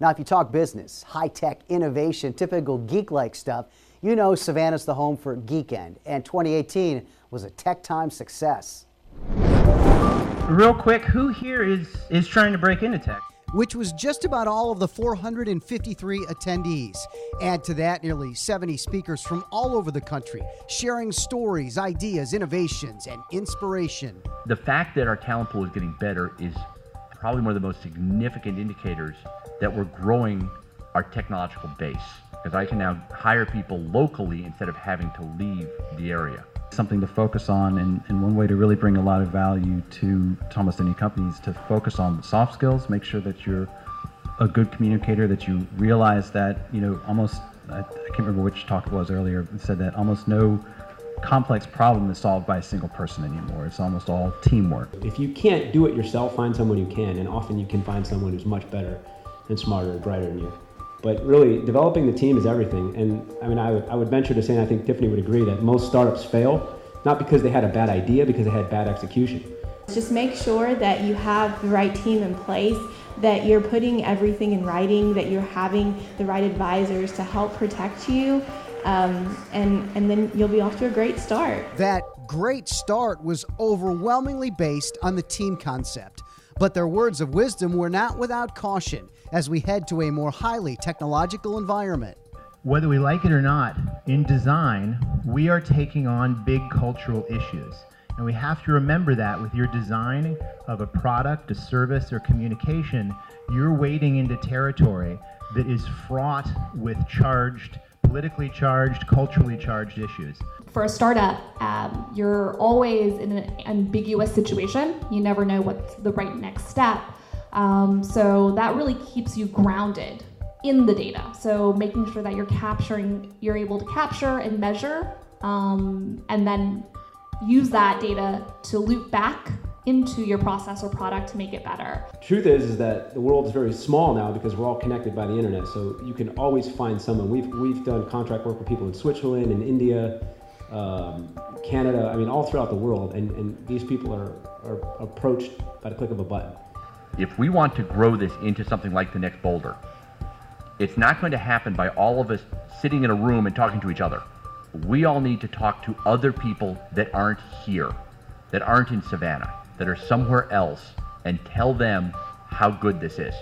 Now, if you talk business, high-tech, innovation, typical geek-like stuff, you know Savannah's the home for Geekend, and 2018 was a tech time success. Real quick, who here is trying to break into tech? Which was just about all of the 453 attendees. Add to that nearly 70 speakers from all over the country, sharing stories, ideas, innovations, and inspiration. The fact that our talent pool is getting better is probably one of the most significant indicators that we're growing our technological base, because I can now hire people locally instead of having to leave the area. Something to focus on, and one way to really bring a lot of value to almost any company is to focus on the soft skills, make sure that you're a good communicator, that you realize that, almost, I can't remember which talk it was earlier, it said that almost no complex problem is solved by a single person anymore. It's almost all teamwork. If you can't do it yourself, find someone who can, and often you can find someone who's much better and smarter and brighter than you. But really, developing the team is everything. And I would venture to say, and I think Tiffany would agree, that most startups fail, not because they had a bad idea, because they had bad execution. Just make sure that you have the right team in place, that you're putting everything in writing, that you're having the right advisors to help protect you, and then you'll be off to a great start. That great start was overwhelmingly based on the team concept. But their words of wisdom were not without caution as we head to a more highly technological environment. Whether we like it or not, in design, we are taking on big cultural issues. And we have to remember that with your design of a product, a service, or communication, you're wading into territory that is fraught with politically charged, culturally charged issues. For a startup, you're always in an ambiguous situation. You never know what's the right next step. So that really keeps you grounded in the data. So making sure that you're able to capture and measure, and then use that data to loop back into your process or product to make it better. Truth is that the world is very small now because we're all connected by the internet. So you can always find someone. We've done contract work with people in Switzerland and India, Canada, all throughout the world, and these people are approached by the click of a button. If we want to grow this into something like the next Boulder, it's not going to happen by all of us sitting in a room and talking to each other. We all need to talk to other people that aren't here, that aren't in Savannah, that are somewhere else, and tell them how good this is.